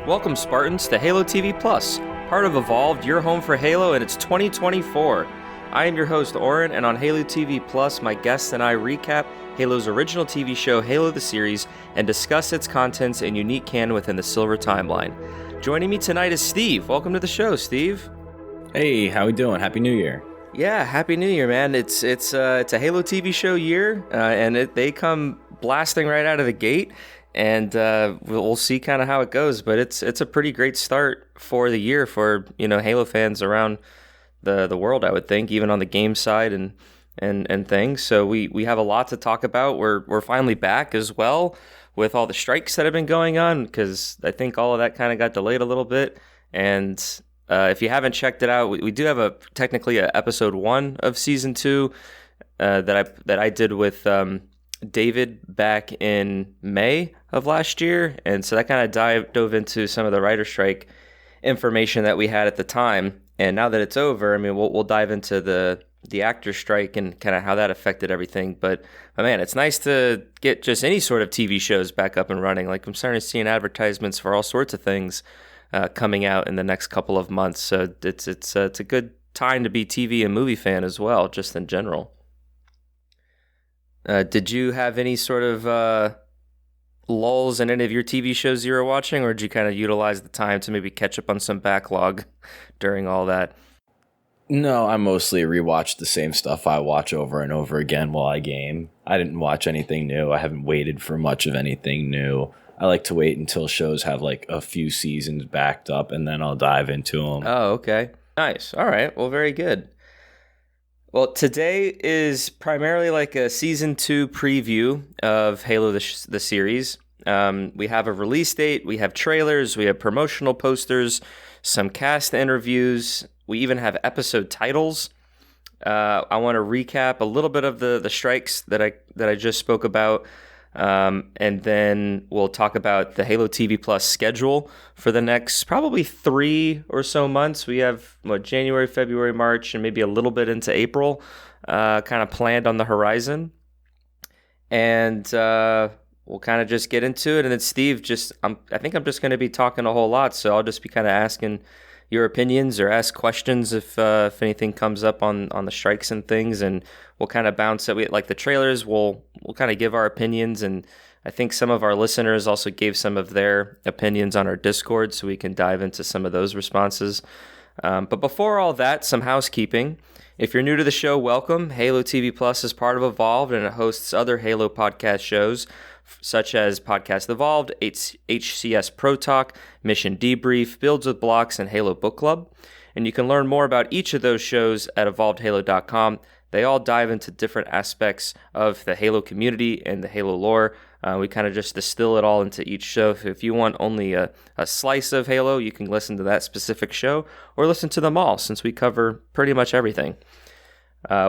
Welcome, Spartans, to Halo TV Plus, part of Evolved, your home for Halo, and it's 2024. I am your host, Oran, and on Halo TV Plus, my guests and I recap Halo's original TV show, Halo the Series, and discuss its contents and unique canon within the Silver Timeline. Joining me tonight is Steve. Welcome to the show, Steve. Hey, how we doing? Happy New Year. Yeah, Happy New Year, man. It's a Halo TV show year, and they come blasting right out of the gate. And we'll see kind of how it goes, but it's a pretty great start for the year for Halo fans around the world, I would think, even on the game side and things. So we have a lot to talk about. We're finally back as well with all the strikes that have been going on, because I think all of that kind of got delayed a little bit. And if you haven't checked it out, we do have technically a episode 1 of season 2 that I did with David back in May of last year, and so that kind of dove into some of the writer strike information that we had at the time. And now that it's over, I mean, we'll dive into the actor strike and kind of how that affected everything. But man, it's nice to get just any sort of TV shows back up and running. Like, I'm starting to see advertisements for all sorts of things coming out in the next couple of months. So it's a good time to be TV and movie fan as well, just in general. Did you have any sort of lulls in any of your TV shows you were watching, or did you kind of utilize the time to maybe catch up on some backlog during all that? No, I mostly rewatched the same stuff I watch over and over again while I game. I didn't watch anything new. I haven't waited for much of anything new. I like to wait until shows have like a few seasons backed up, and then I'll dive into them. Oh, okay. Nice. All right. Well, very good. Well, today is primarily like a Season 2 preview of Halo the series. We have a release date, we have trailers, we have promotional posters, some cast interviews, we even have episode titles. I want to recap a little bit of the strikes that I just spoke about, and then we'll talk about the Halo TV Plus schedule for the next probably 3 or so months. We have January, February, March, and maybe a little bit into April kind of planned on the horizon. And we'll kind of just get into it. And then Steve, I think I'm just going to be talking a whole lot, so I'll just be kind of asking your opinions or ask questions if anything comes up on the strikes and things, and we'll kind of bounce it. Like the trailers, we'll kind of give our opinions, and I think some of our listeners also gave some of their opinions on our Discord, so we can dive into some of those responses. But before all that, some housekeeping. If you're new to the show, welcome. Halo TV Plus is part of Evolved, and it hosts other Halo podcast shows, such as Podcast Evolved, HCS Pro Talk, Mission Debrief, Builds with Blocks, and Halo Book Club. And you can learn more about each of those shows at evolvedhalo.com. They all dive into different aspects of the Halo community and the Halo lore. We kind of just distill it all into each show. So if you want only a slice of Halo, you can listen to that specific show, or listen to them all, since we cover pretty much everything.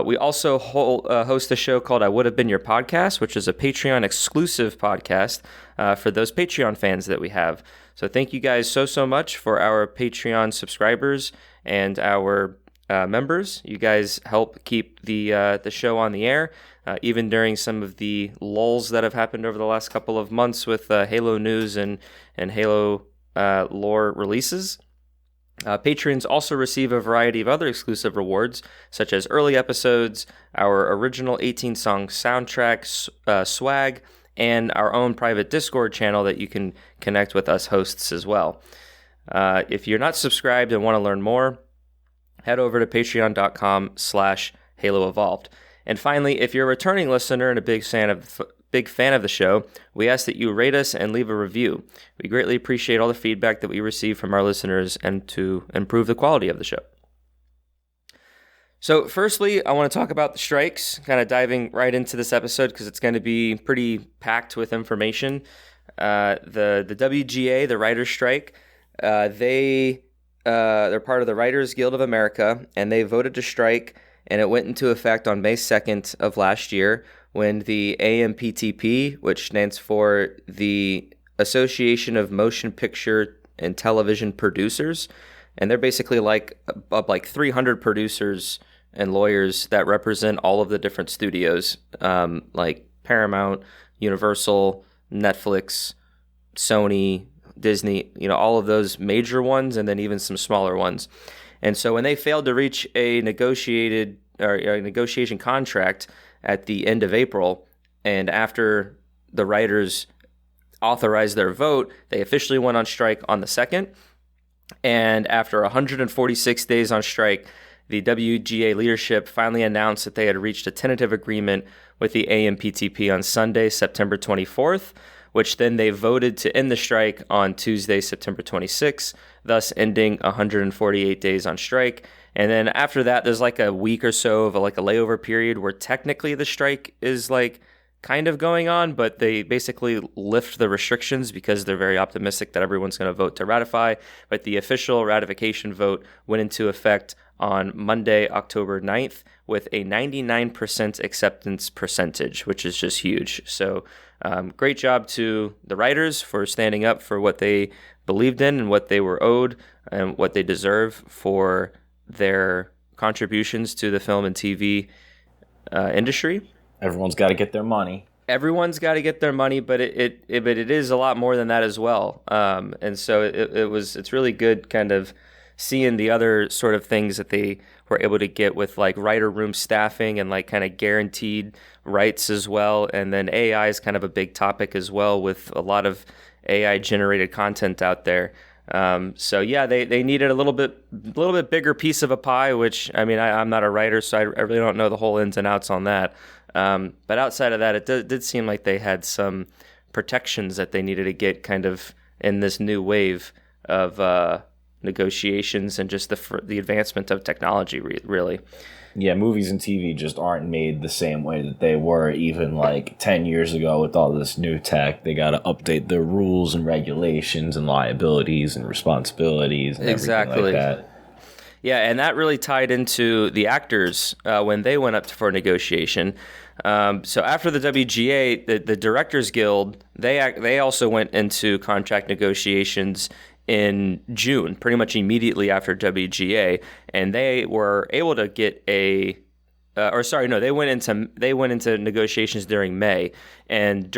We also host a show called I Would Have Been Your Podcast, which is a Patreon exclusive podcast for those Patreon fans that we have. So thank you guys so much for our Patreon subscribers and our members. You guys help keep the show on the air, even during some of the lulls that have happened over the last couple of months with Halo news and Halo lore releases. Patrons also receive a variety of other exclusive rewards, such as early episodes, our original 18-song soundtrack swag, and our own private Discord channel that you can connect with us hosts as well. If you're not subscribed and want to learn more, head over to patreon.com/HaloEvolved. And finally, if you're a returning listener and a big fan of the show, we ask that you rate us and leave a review. We greatly appreciate all the feedback that we receive from our listeners and to improve the quality of the show. So firstly, I want to talk about the strikes, kind of diving right into this episode because it's going to be pretty packed with information. The WGA, the writer's strike, they're part of the Writers Guild of America, and they voted to strike, and it went into effect on May 2nd of last year, when the AMPTP, which stands for the Association of Motion Picture and Television Producers, and they're basically like 300 producers and lawyers that represent all of the different studios, like Paramount, Universal, Netflix, Sony, Disney, all of those major ones, and then even some smaller ones. And so when they failed to reach a negotiation contract at the end of April, and after the writers authorized their vote, they officially went on strike on the 2nd. And after 146 days on strike, the WGA leadership finally announced that they had reached a tentative agreement with the AMPTP on Sunday, September 24th, which then they voted to end the strike on Tuesday, September 26th, thus ending 148 days on strike. And then after that, there's like a week or so of a layover period where technically the strike is kind of going on, but they basically lift the restrictions because they're very optimistic that everyone's going to vote to ratify. But the official ratification vote went into effect on Monday, October 9th, with a 99% acceptance percentage, which is just huge. So great job to the writers for standing up for what they believed in and what they were owed and what they deserve for their contributions to the film and TV industry. Everyone's got to get their money. Everyone's got to get their money, but it is a lot more than that as well. And so it's really good kind of seeing the other sort of things that they were able to get with writer room staffing and kind of guaranteed rights as well. And then AI is kind of a big topic as well with a lot of AI generated content out there. So yeah, they needed a little bit bigger piece of a pie, which I'm not a writer, so I really don't know the whole ins and outs on that. But outside of that, it did seem like they had some protections that they needed to get kind of in this new wave of negotiations and just the advancement of technology, really. Yeah, movies and TV just aren't made the same way that they were even 10 years ago with all this new tech. They got to update their rules and regulations and liabilities and responsibilities and everything like that. Yeah, and that really tied into the actors when they went up for negotiation. So after the WGA, the Directors Guild, they also went into contract negotiations in June, pretty much immediately after WGA, and they were able to get they went into negotiations during May, and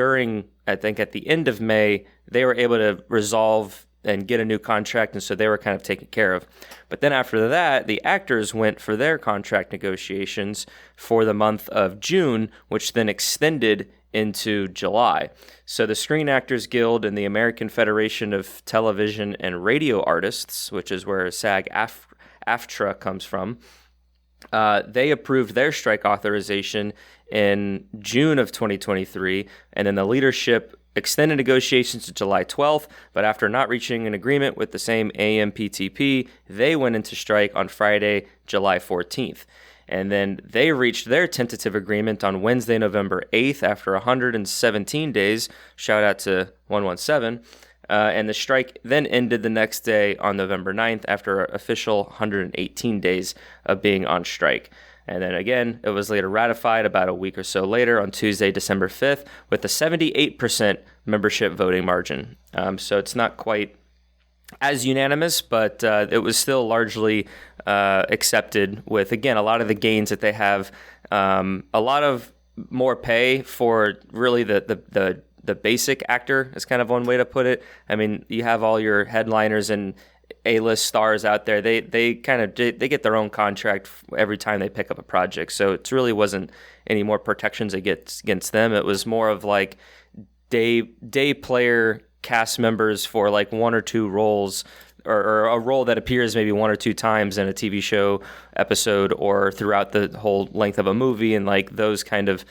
I think at the end of May, they were able to resolve and get a new contract, and so they were kind of taken care of. But then after that, the actors went for their contract negotiations for the month of June, which then extended into July. So the Screen Actors Guild and the American Federation of Television and Radio Artists, which is where SAG-AFTRA comes from, they approved their strike authorization in June of 2023, and then the leadership extended negotiations to July 12th, but after not reaching an agreement with the same AMPTP, they went into strike on Friday, July 14th. And then they reached their tentative agreement on Wednesday, November 8th, after 117 days. Shout out to 117. And the strike then ended the next day on November 9th after an official 118 days of being on strike. And then again, it was later ratified about a week or so later on Tuesday, December 5th, with a 78% membership voting margin. So it's not quite as unanimous, but it was still largely accepted with, again, a lot of the gains that they have, a lot of more pay for really the basic actor is kind of one way to put it. I mean, you have all your headliners and A-list stars out there. They get their own contract every time they pick up a project. So it really wasn't any more protections against them. It was more of day player cast members for one or two roles, or a role that appears maybe one or two times in a TV show episode or throughout the whole length of a movie, and those kind of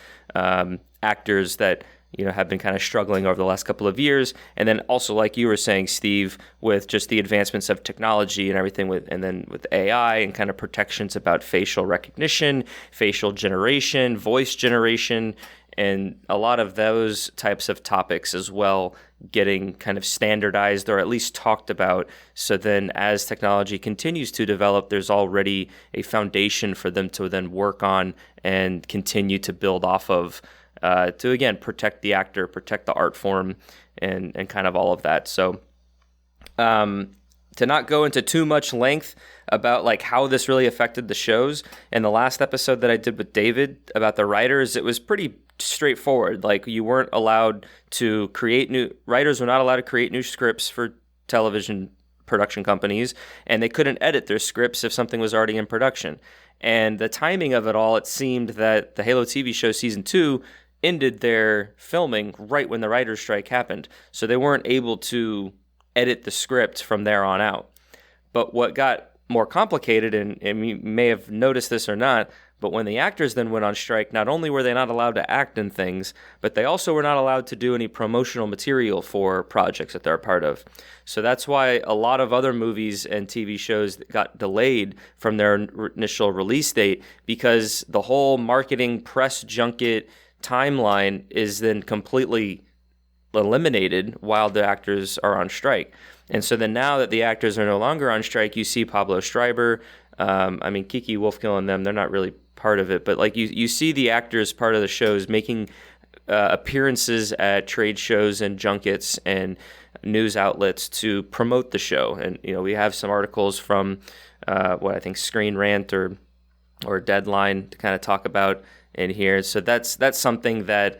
actors that have been kind of struggling over the last couple of years. And then also, like you were saying, Steve, with just the advancements of technology and everything and then with AI and kind of protections about facial recognition, facial generation, voice generation, and a lot of those types of topics as well getting kind of standardized or at least talked about. So then as technology continues to develop, there's already a foundation for them to then work on and continue to build off of, to again protect the actor, protect the art form, and kind of all of that. So to not go into too much length about like how this really affected the shows, in the last episode that I did with David about the writers, it was pretty straightforward. Like you weren't allowed to create new writers were not allowed to create new scripts for television production companies, and they couldn't edit their scripts if something was already in production. And the timing of it all, it seemed that the Halo TV show season 2 ended their filming right when the writer's strike happened. So they weren't able to edit the script from there on out. But what got more complicated, and you may have noticed this or not, but when the actors then went on strike, not only were they not allowed to act in things, but they also were not allowed to do any promotional material for projects that they're a part of. So that's why a lot of other movies and TV shows got delayed from their initial release date, because the whole marketing press junket timeline is then completely eliminated while the actors are on strike. And so then now that the actors are no longer on strike, you see Pablo Schreiber, Kiki Wolfkill and them, they're not really part of it, but like you see the actors part of the shows making appearances at trade shows and junkets and news outlets to promote the show. And we have some articles from what I think Screen Rant or Deadline to kind of talk about in here. So that's something that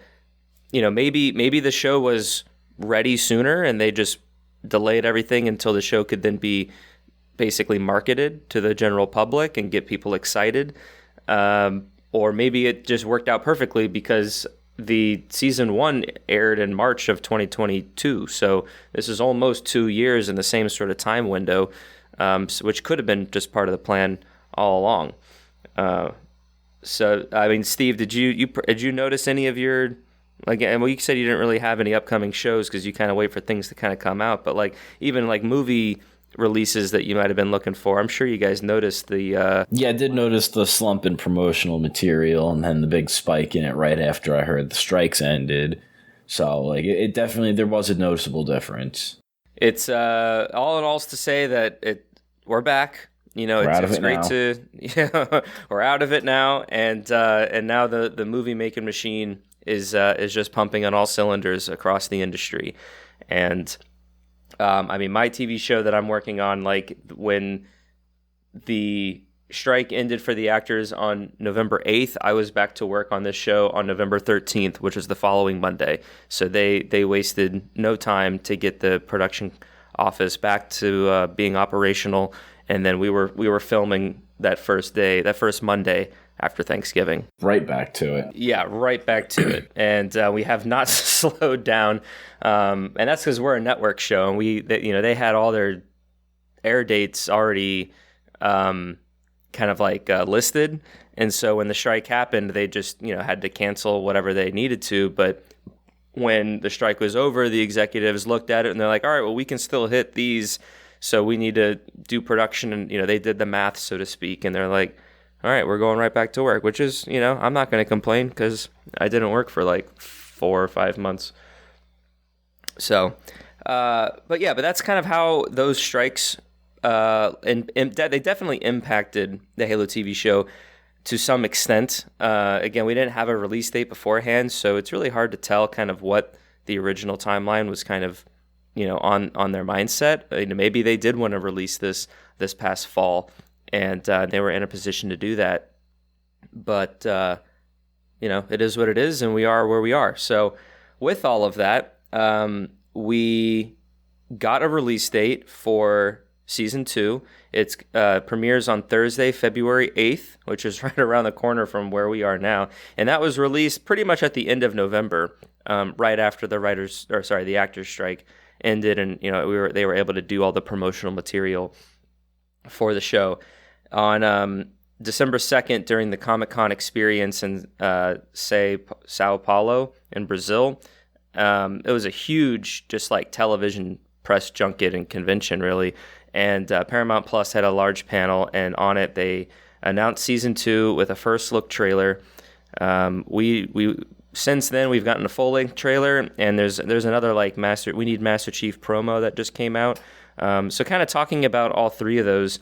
maybe the show was ready sooner and they just delayed everything until the show could then be basically marketed to the general public and get people excited. Or maybe it just worked out perfectly because the season 1 aired in March of 2022. So this is almost 2 years in the same sort of time window, which could have been just part of the plan all along. Steve, did you notice any of your, like, and you said you didn't really have any upcoming shows because you kind of wait for things to kind of come out, but like even like movie releases that you might have been looking for, I'm sure you guys noticed the I did notice the slump in promotional material and then the big spike in it right after I heard the strikes ended. So like it definitely, there was a noticeable difference. It's all in all to say that we're back. It's great to we're out of it now, and now the movie making machine is just pumping on all cylinders across the industry. And my TV show that I'm working on, like when the strike ended for the actors on November 8th, I was back to work on this show on November 13th, which is the following Monday. So they wasted no time to get the production office back to being operational, and then we were filming that first Monday after Thanksgiving. Right back to it. Yeah, right back to it. And we have not slowed down. And that's because we're a network show, and they had all their air dates already kind of like listed. And so when the strike happened, they just had to cancel whatever they needed to. But when the strike was over, the executives looked at it and they're like, all right, well, we can still hit these, so we need to do production. And they did the math, so to speak, and they're like, all right, we're going right back to work, which is, I'm not going to complain because I didn't work for like 4 or 5 months. So, but that's kind of how those strikes, and they definitely impacted the Halo TV show to some extent. Again, we didn't have a release date beforehand, so it's really hard to tell kind of what the original timeline was kind of, on their mindset. Maybe they did want to release this past fall, and they were in a position to do that. But, it is what it is, and we are where we are. So with all of that, we got a release date for Season 2. It premieres on Thursday, February 8th, which is right around the corner from where we are now. And that was released pretty much at the end of November, right after the actors' strike ended, and they were able to do all the promotional material for the show. On December 2nd, during the Comic-Con experience in Sao Paulo in Brazil, it was a huge just like television press junket and convention, really. And Paramount Plus had a large panel, and on it they announced Season 2 with a first look trailer. We since then we've gotten a full length trailer, and there's another like We Need Master Chief promo that just came out. So kind of talking about all three of those.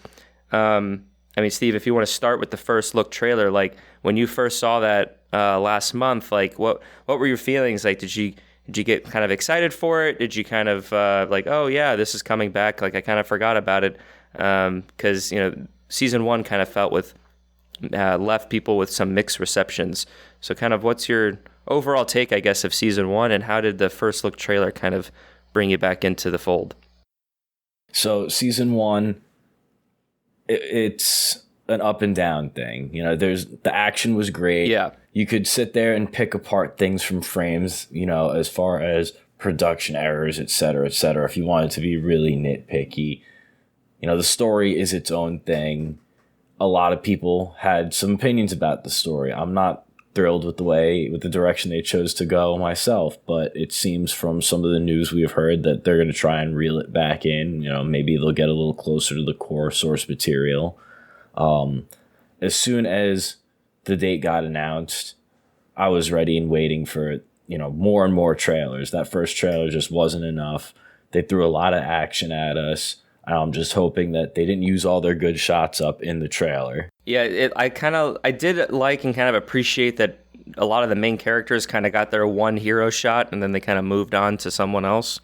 Steve, if you want to start with the first look trailer, like when you first saw that last month, like what were your feelings? Like, did you Did you get kind of excited for it? Did you kind of like, oh yeah, this is coming back? Like I kind of forgot about it because season 1 kind of felt with left people with some mixed receptions. So kind of what's your overall take, I guess, of season 1, and how did the first look trailer kind of bring you back into the fold? So season 1, it's an up and down thing. There's the action was great. Yeah. You could sit there and pick apart things from frames, as far as production errors, et cetera, if you wanted to be really nitpicky. The story is its own thing. A lot of people had some opinions about the story. I'm not thrilled with the direction they chose to go myself, but it seems from some of the news we have heard that they're going to try and reel it back in. Maybe they'll get a little closer to the core source material. As soon as the date got announced, I was ready and waiting for, more and more trailers. That first trailer just wasn't enough. They threw a lot of action at us. I'm just hoping that they didn't use all their good shots up in the trailer. Yeah, I did like and kind of appreciate that a lot of the main characters kind of got their one hero shot and then they kind of moved on to someone else.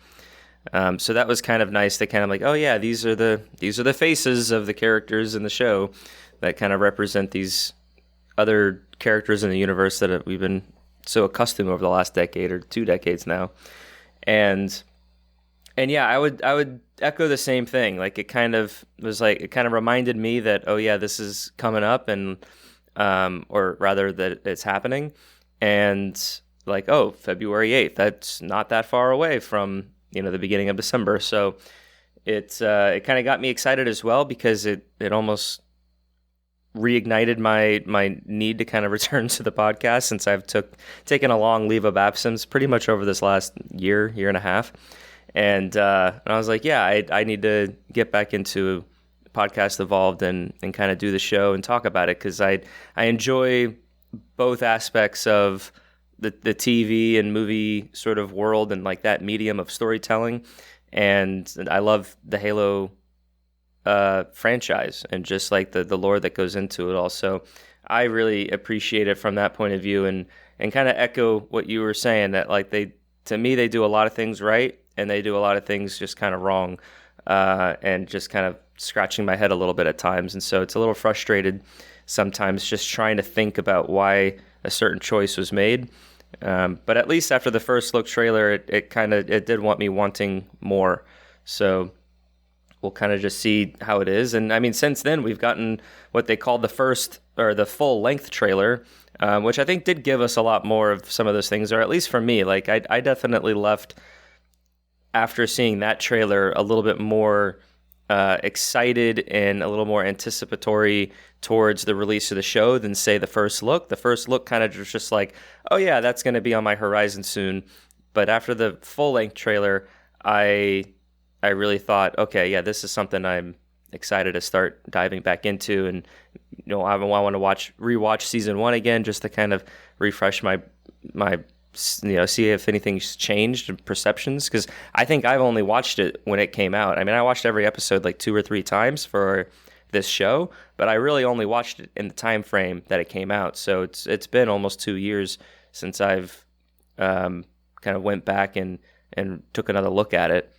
So that was kind of nice. They kind of like, oh yeah, these are the faces of the characters in the show that kind of represent these other characters in the universe that we've been so accustomed over the last decade or 2 decades now. And yeah, I would echo the same thing. Like it kind of reminded me that, oh yeah, this is coming up, and or rather that it's happening, and like, oh, February 8th, that's not that far away from the beginning of December. So it kind of got me excited as well, because it almost reignited my need to kind of return to the podcast, since I've taken a long leave of absence pretty much over this last year and a half. And I was like, yeah, I need to get back into Podcast Evolved and kind of do the show and talk about it, because I enjoy both aspects of the TV and movie sort of world and like that medium of storytelling. And I love the Halo franchise and just like the lore that goes into it all. So I really appreciate it from that point of view, and kind of echo what you were saying, that like they do a lot of things right, and they do a lot of things just kind of wrong, and just kind of scratching my head a little bit at times. And so it's a little frustrated sometimes just trying to think about why a certain choice was made. But at least after the first look trailer, it did want me wanting more. So we'll kind of just see how it is. And I mean, since then we've gotten what they called the full length trailer, which I think did give us a lot more of some of those things, or at least for me, like I definitely left after seeing that trailer a little bit more excited and a little more anticipatory towards the release of the show than, say, the first look. The first look kind of was just like, oh yeah, that's going to be on my horizon soon. But after the full-length trailer, I really thought, okay, yeah, this is something I'm excited to start diving back into. And I want to rewatch season 1 again, just to kind of refresh my see if anything's changed in perceptions, because I think I've only watched it when it came out. I mean, I watched every episode like 2 or 3 times for this show, but I really only watched it in the time frame that it came out. So it's been almost 2 years since I've kind of went back and took another look at it.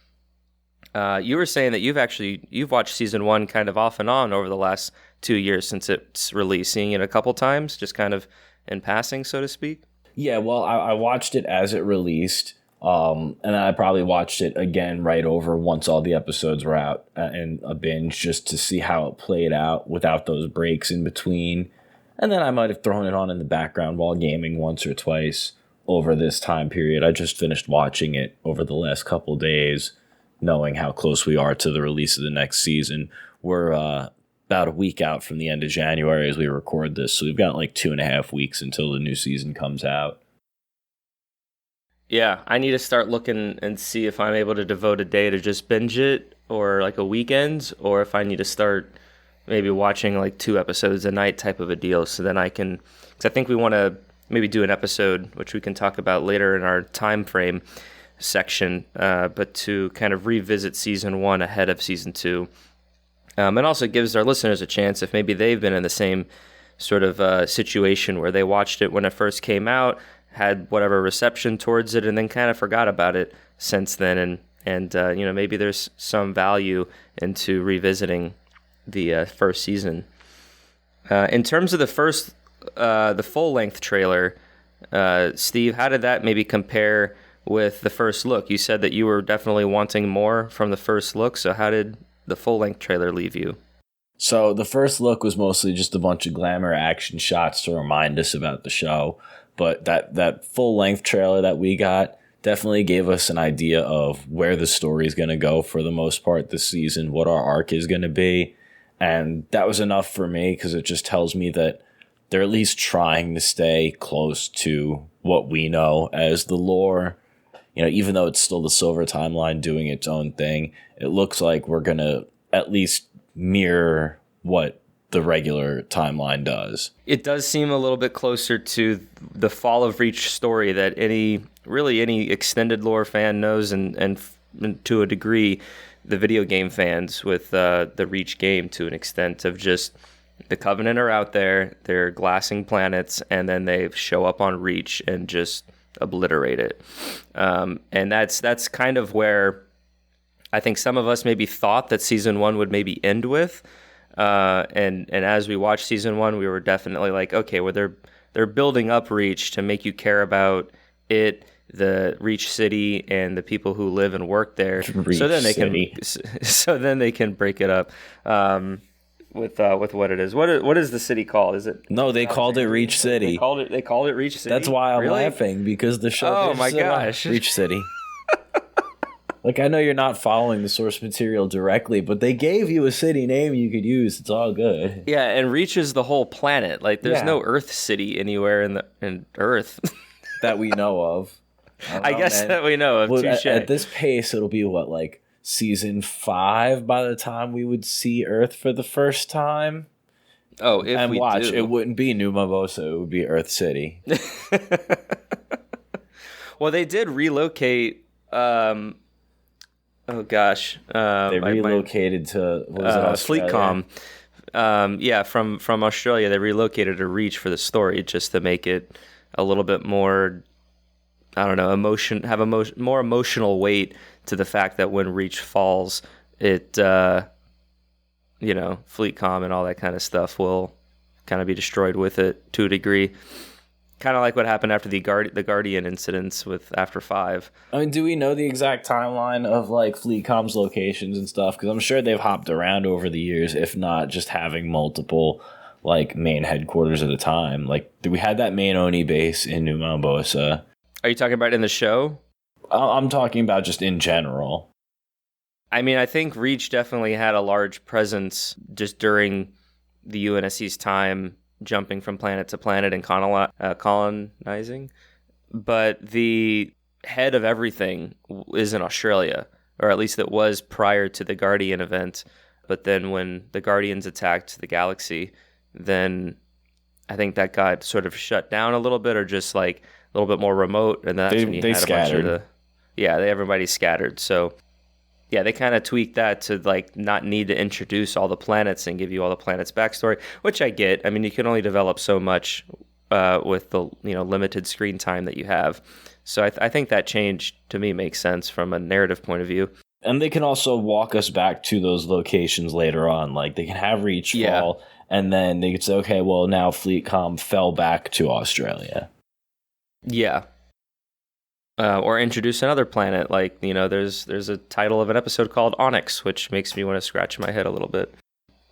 You were saying that you've watched season 1 kind of off and on over the last 2 years since it's released, seeing it a couple times, just kind of in passing, so to speak. Yeah, well, I watched it as it released, and I probably watched it again right over once all the episodes were out in a binge, just to see how it played out without those breaks in between. And then I might have thrown it on in the background while gaming once or twice over this time period. I just finished watching it over the last couple days, knowing how close we are to the release of the next season. We're about a week out from the end of January as we record this, so we've got like 2.5 weeks until the new season comes out. Yeah, I need to start looking and see if I'm able to devote a day to just binge it, or like a weekend, or if I need to start maybe watching like 2 episodes a night type of a deal, so then I can, because I think we want to maybe do an episode, which we can talk about later in our time frame section, but to kind of revisit season 1 ahead of season 2. And also gives our listeners a chance, if maybe they've been in the same sort of situation where they watched it when it first came out, had whatever reception towards it and then kind of forgot about it since then. And maybe there's some value into revisiting the first season. In terms of the full-length trailer, Steve, how did that maybe compare with the first look? You said that you were definitely wanting more from the first look, so how did the full-length trailer leave you? So the first look was mostly just a bunch of glamour action shots to remind us about the show, but that full-length trailer that we got definitely gave us an idea of where the story is going to go for the most part this season, what our arc is going to be, and that was enough for me because it just tells me that they're at least trying to stay close to what we know as the lore. Even though it's still the Silver Timeline doing its own thing, it looks like we're going to at least mirror what the regular timeline does. It does seem a little bit closer to the Fall of Reach story that any extended lore fan knows, and to a degree, the video game fans with the Reach game to an extent of just the Covenant are out there, they're glassing planets, and then they show up on Reach and just obliterate it. And that's kind of where I think some of us maybe thought that season 1 would maybe end with. And as we watched season 1, we were definitely like, okay, well they're building up Reach to make you care about it, the Reach City, and the people who live and work there. So then they can break it up with what it is. What is the city called? Is it? No, they called it Reach City. They called it Reach City. That's why I'm laughing, because the show. Oh my gosh, Reach City. Like, I know you're not following the source material directly, but they gave you a city name you could use. It's all good. Yeah, and Reach is the whole planet. Like, there's no Earth City anywhere in Earth that we know of. I guess that we know of. Well, Touché. at this pace, it'll be like season 5 by the time we would see Earth for the first time. Oh, if and we watch, do. It wouldn't be New Mabosa. It would be Earth City. Well, they did relocate. Oh gosh, they relocated to Fleetcom. From Australia, they relocated to Reach for the story just to make it a little bit more, I don't know, more emotional weight to the fact that when Reach falls, it, Fleetcom and all that kind of stuff will kind of be destroyed with it to a degree. Kind of like what happened after the Guardian incidents with After 5. I mean, do we know the exact timeline of like Fleetcom's locations and stuff? Because I'm sure they've hopped around over the years, if not just having multiple like main headquarters at a time. Like, we had that main Oni base in New Mabosa. Are you talking about in the show? I'm talking about just in general. I mean, I think Reach definitely had a large presence just during the UNSC's time, jumping from planet to planet and colonizing. But the head of everything is in Australia, or at least it was prior to the Guardian event. But then when the Guardians attacked the galaxy, then I think that got sort of shut down a little bit, or just like a little bit more remote. And that's when you had scattered. A bunch of everybody scattered. So yeah, they kind of tweaked that to like not need to introduce all the planets and give you all the planets' backstory, which I get. I mean, you can only develop so much with the limited screen time that you have. So I think that change to me makes sense from a narrative point of view. And they can also walk us back to those locations later on. Like, they can have Reach fall, and then they could say, okay, well, now Fleetcom fell back to Australia. Yeah. Or introduce another planet, like, there's a title of an episode called Onyx, which makes me want to scratch my head a little bit.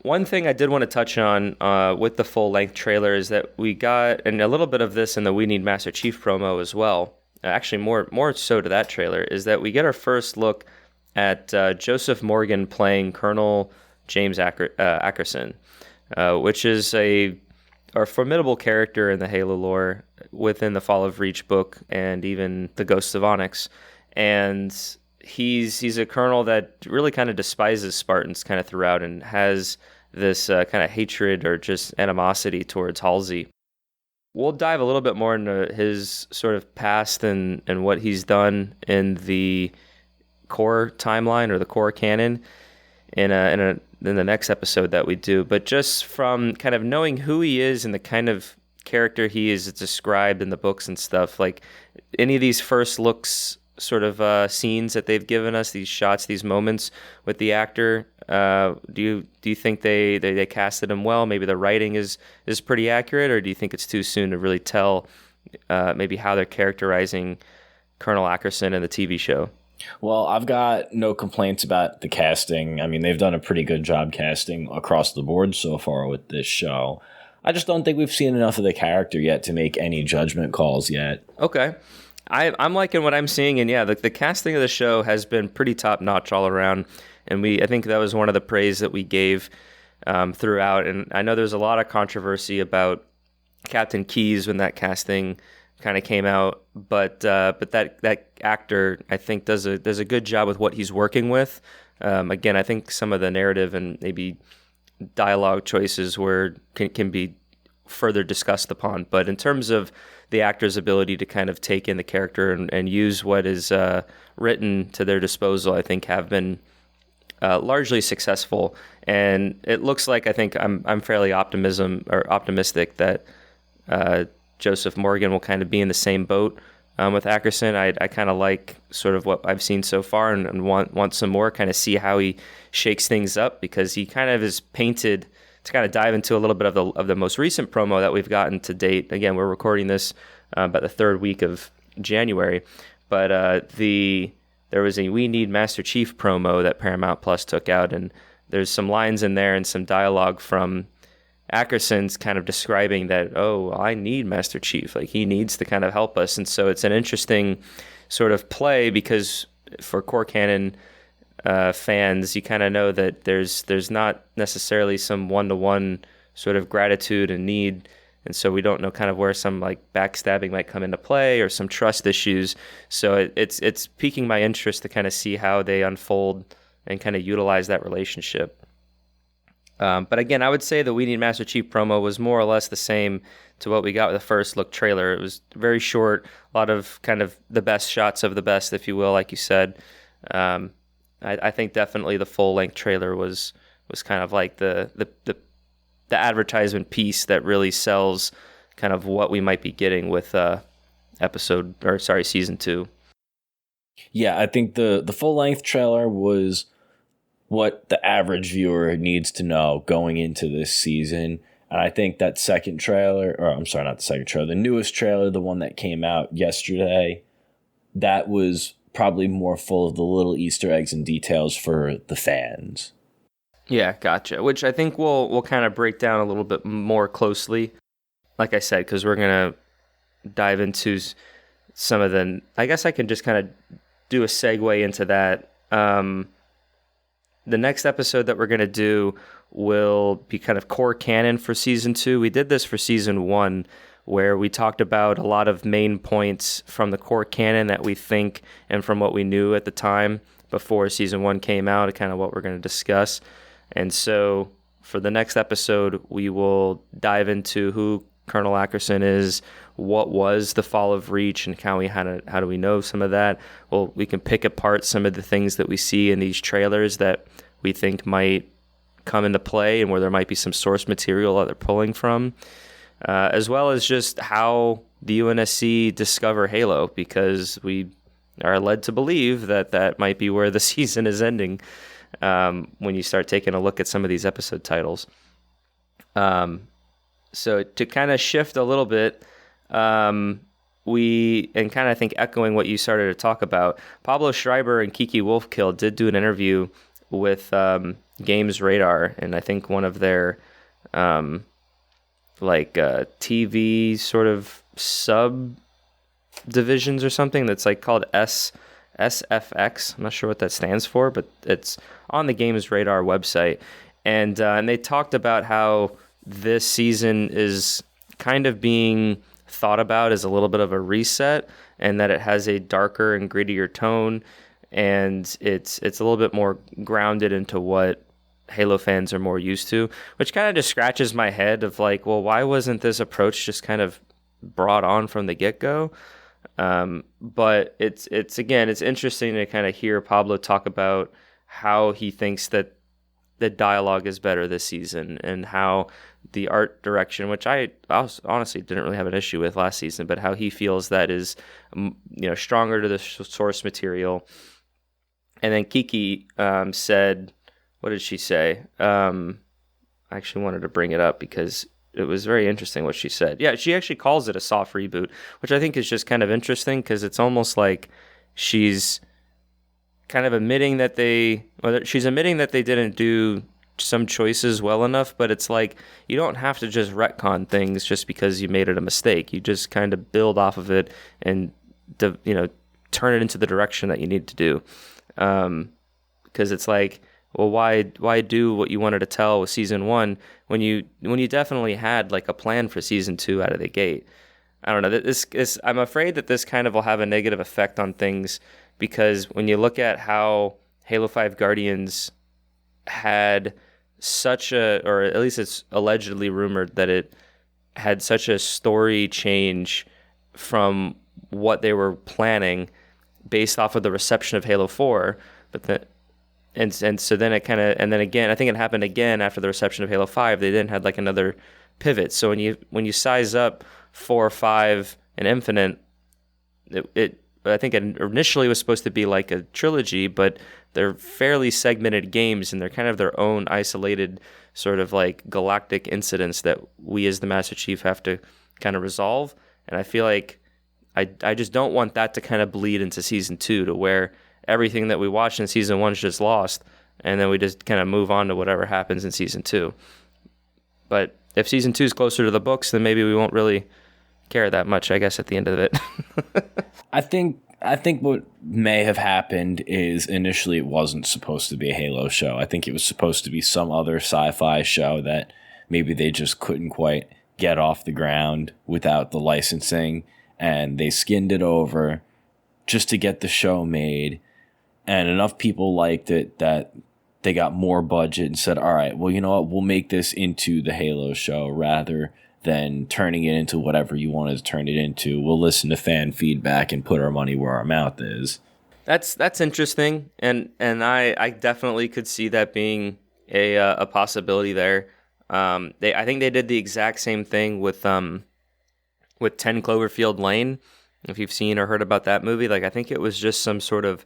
One thing I did want to touch on with the full-length trailer is that we got, and a little bit of this in the We Need Master Chief promo as well, actually more so to that trailer, is that we get our first look at Joseph Morgan playing Colonel James Ackerson, which is a formidable character in the Halo lore within the Fall of Reach book and even the Ghosts of Onyx. And he's a colonel that really kind of despises Spartans kind of throughout and has this kind of hatred or just animosity towards Halsey. We'll dive a little bit more into his sort of past and what he's done in the core timeline or the core canon in the next episode that we do. But just from kind of knowing who he is and the kind of character he is described in the books and stuff, like any of these first looks sort of scenes that they've given us, these shots, these moments with the actor, do you think they casted him well? Maybe the writing is pretty accurate, or do you think it's too soon to really tell maybe how they're characterizing Colonel Ackerson in the TV show? Well, I've got no complaints about the casting. I mean, they've done a pretty good job casting across the board so far with this show. I just don't think we've seen enough of the character yet to make any judgment calls yet. Okay. I'm liking what I'm seeing, and yeah, the casting of the show has been pretty top notch all around, and I think that was one of the praise that we gave throughout. And I know there's a lot of controversy about Captain Keyes when that casting kind of came out, but that actor, I think, does a good job with what he's working with. Again, I think some of the narrative and maybe dialogue choices can be further discussed upon, but in terms of the actor's ability to kind of take in the character and use what is written to their disposal, I think have been largely successful. And it looks like, I think I'm fairly optimistic that Joseph Morgan will kind of be in the same boat with Ackerson. I kind of like sort of what I've seen so far, and want some more, kind of see how he shakes things up, because he kind of is painted, to kind of dive into a little bit of the most recent promo that we've gotten to date. Again, we're recording this about the third week of January, but there was a "We Need Master Chief" promo that Paramount Plus took out, and there's some lines in there and some dialogue from Ackerson's kind of describing that, oh, I need Master Chief, like he needs to kind of help us. And so it's an interesting sort of play, because for core canon fans, you kind of know that there's not necessarily some one-to-one sort of gratitude and need, and so we don't know kind of where some like backstabbing might come into play, or some trust issues. So it's piquing my interest to kind of see how they unfold and kind of utilize that relationship. But again, I would say the "We Need Master Chief" promo was more or less the same to what we got with the first look trailer. It was very short, a lot of kind of the best shots of the best, if you will, like you said. I think definitely the full length trailer was kind of like the advertisement piece that really sells kind of what we might be getting with season 2. Yeah, I think the full length trailer was what the average viewer needs to know going into this season. And I think that second trailer, or I'm sorry, not the second trailer, the newest trailer, the one that came out yesterday, that was probably more full of the little Easter eggs and details for the fans. Yeah, gotcha. Which I think we'll kind of break down a little bit more closely, like I said, because we're going to dive into some of the... I guess I can just kind of do a segue into that. The next episode that we're going to do will be kind of core canon for season 2. We did this for season 1, where we talked about a lot of main points from the core canon that we think, and from what we knew at the time before season 1 came out, kind of what we're going to discuss. And so for the next episode, we will dive into who Colonel Ackerson is, what was the fall of Reach, and how do we know some of that. Well, we can pick apart some of the things that we see in these trailers that we think might come into play, and where there might be some source material that they're pulling from, as well as just how the UNSC discover Halo, because we are led to believe that might be where the season is ending when you start taking a look at some of these episode titles. So to kind of shift a little bit, and kind of, I think, echoing what you started to talk about, Pablo Schreiber and Kiki Wolfkill did do an interview with Games Radar, and I think one of their TV sort of sub divisions or something that's like called SFX. I'm not sure what that stands for, but it's on the Games Radar website, and they talked about how this season is kind of being thought about as a little bit of a reset, and that it has a darker and grittier tone, and it's a little bit more grounded into what Halo fans are more used to, which kind of just scratches my head of like, well, why wasn't this approach just kind of brought on from the get-go? But it's interesting to kind of hear Pablo talk about how he thinks that the dialogue is better this season, and how the art direction, which I honestly didn't really have an issue with last season, but how he feels that is, stronger to the source material. And then Kiki said, what did she say? I actually wanted to bring it up because it was very interesting what she said. Yeah, she actually calls it a soft reboot, which I think is just kind of interesting because it's almost like she's kind of admitting that she's admitting that they didn't do some choices well enough, but it's like you don't have to just retcon things just because you made it a mistake. You just kind of build off of it and turn it into the direction that you need to do. Because it's like, well, why do what you wanted to tell with season 1 when you definitely had like a plan for season 2 out of the gate? I don't know. I'm afraid that this kind of will have a negative effect on things, because when you look at how Halo 5 Guardians had or at least it's allegedly rumored that it had such a story change from what they were planning based off of the reception of Halo 4, and so then it kind of, and then again, I think it happened again after the reception of Halo 5. They then had like another pivot. So when you size up 4, 5, and Infinite, I think it initially was supposed to be like a trilogy, but they're fairly segmented games, and they're kind of their own isolated sort of like galactic incidents that we as the Master Chief have to kind of resolve. And I feel like I just don't want that to kind of bleed into season 2, to where everything that we watched in season 1 is just lost, and then we just kind of move on to whatever happens in season 2. But if season 2 is closer to the books, then maybe we won't really care that much, I guess, at the end of it. I think what may have happened is initially it wasn't supposed to be a Halo show. I think it was supposed to be some other sci-fi show that maybe they just couldn't quite get off the ground without the licensing, and they skinned it over just to get the show made. And enough people liked it that they got more budget and said, all right, well, you know what? We'll make this into the Halo show rather than turning it into whatever you wanted to turn it into. We'll listen to fan feedback and put our money where our mouth is. That's interesting, and I definitely could see that being a possibility there. I think they did the exact same thing with 10 Cloverfield Lane. If you've seen or heard about that movie, like I think it was just some sort of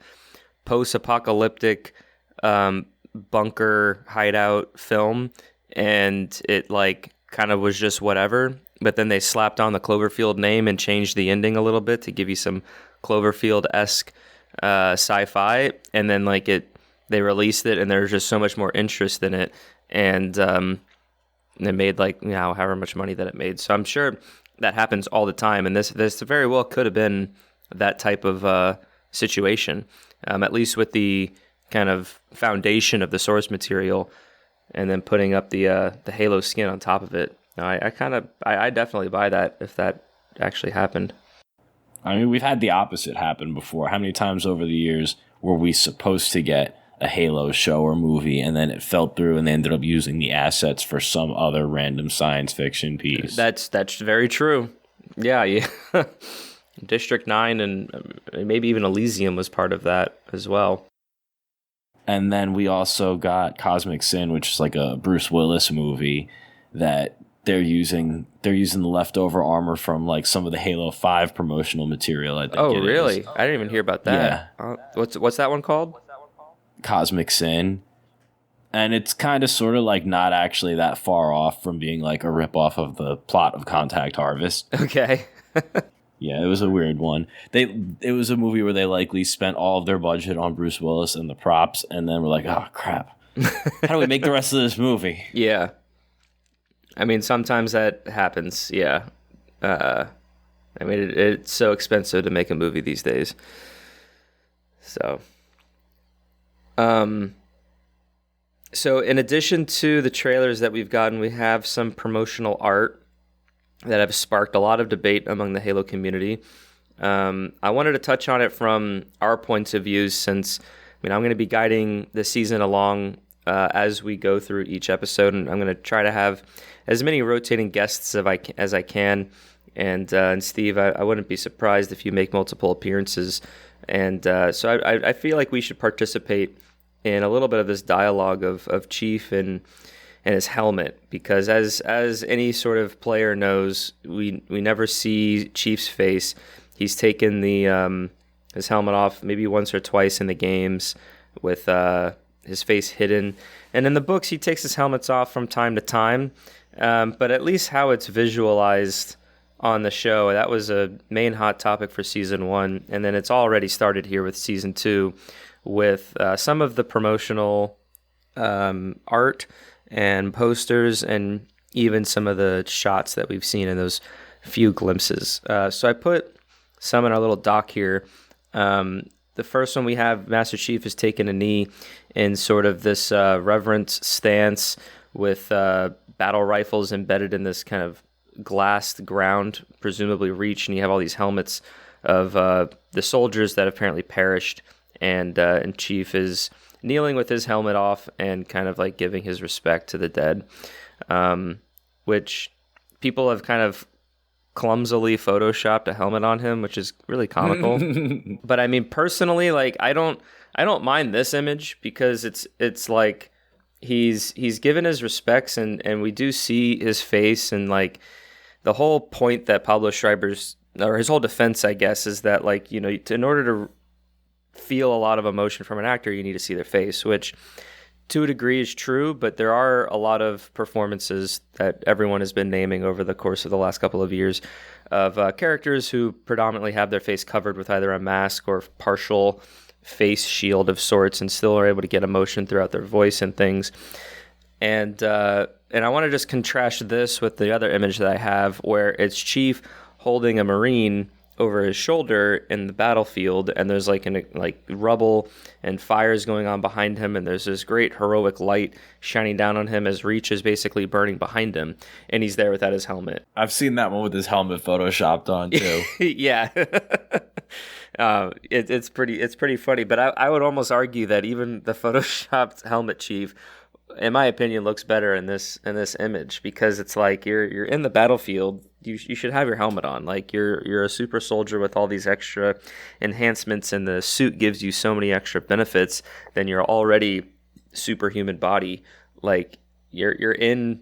post-apocalyptic bunker hideout film, and it like kind of was just whatever, but then they slapped on the Cloverfield name and changed the ending a little bit to give you some Cloverfield-esque sci-fi, and then like they released it, and there's just so much more interest in it, and they made like however much money that it made. So I'm sure that happens all the time, and this very well could have been that type of situation, at least with the kind of foundation of the source material, and then putting up the Halo skin on top of it. I definitely buy that if that actually happened. I mean, we've had the opposite happen before. How many times over the years were we supposed to get a Halo show or movie, and then it fell through, and they ended up using the assets for some other random science fiction piece? That's very true. Yeah. District 9 and maybe even Elysium was part of that as well. And then we also got Cosmic Sin, which is like a Bruce Willis movie that they're using the leftover armor from like some of the Halo 5 promotional material, I think. Oh, really? I didn't even hear about that. Yeah. What's that one called? Cosmic Sin. And it's kind of sort of like not actually that far off from being like a ripoff of the plot of Contact Harvest. Okay. Yeah, it was a weird one. It was a movie where they likely spent all of their budget on Bruce Willis and the props, and then we're like, oh, crap. How do we make the rest of this movie? Yeah. I mean, sometimes that happens, yeah. I mean, it's so expensive to make a movie these days. So, so in addition to the trailers that we've gotten, we have some promotional art that have sparked a lot of debate among the Halo community. I wanted to touch on it from our points of view, since I'm going to be guiding the season along as we go through each episode, and I'm going to try to have as many rotating guests as I can. And Steve, I wouldn't be surprised if you make multiple appearances. And so I feel like we should participate in a little bit of this dialogue of Chief and and his helmet, because as any sort of player knows, we never see Chief's face. He's taken the his helmet off maybe once or twice in the games with his face hidden, and in the books he takes his helmets off from time to time. But at least how it's visualized on the show, that was a main hot topic for season 1, and then it's already started here with season 2 with some of the promotional art and posters, and even some of the shots that we've seen in those few glimpses. So I put some in our little doc here. The first one we have, Master Chief has taken a knee in sort of this reverence stance with battle rifles embedded in this kind of glassed ground, presumably Reach, and you have all these helmets of the soldiers that apparently perished, and Chief is kneeling with his helmet off and kind of like giving his respect to the dead, which people have kind of clumsily photoshopped a helmet on him, which is really comical. But I mean, personally, like I don't mind this image, because it's like he's given his respects, and we do see his face, and like the whole point that Pablo Schreiber's, or his whole defense, I guess, is that like, you know, in order to feel a lot of emotion from an actor, you need to see their face, which to a degree is true, but there are a lot of performances that everyone has been naming over the course of the last couple of years of characters who predominantly have their face covered with either a mask or partial face shield of sorts, and still are able to get emotion throughout their voice and things. And I want to just contrast this with the other image that I have, where it's Chief holding a Marine over his shoulder in the battlefield, and there's like rubble and fires going on behind him, and there's this great heroic light shining down on him as Reach is basically burning behind him, and he's there without his helmet. I've seen that one with his helmet photoshopped on too. Yeah. It's pretty funny, but I would almost argue that even the photoshopped helmet Chief, in my opinion, looks better in this image, because it's like you're in the battlefield. You should have your helmet on. Like you're a super soldier with all these extra enhancements, and the suit gives you so many extra benefits than your already superhuman body. Like you're in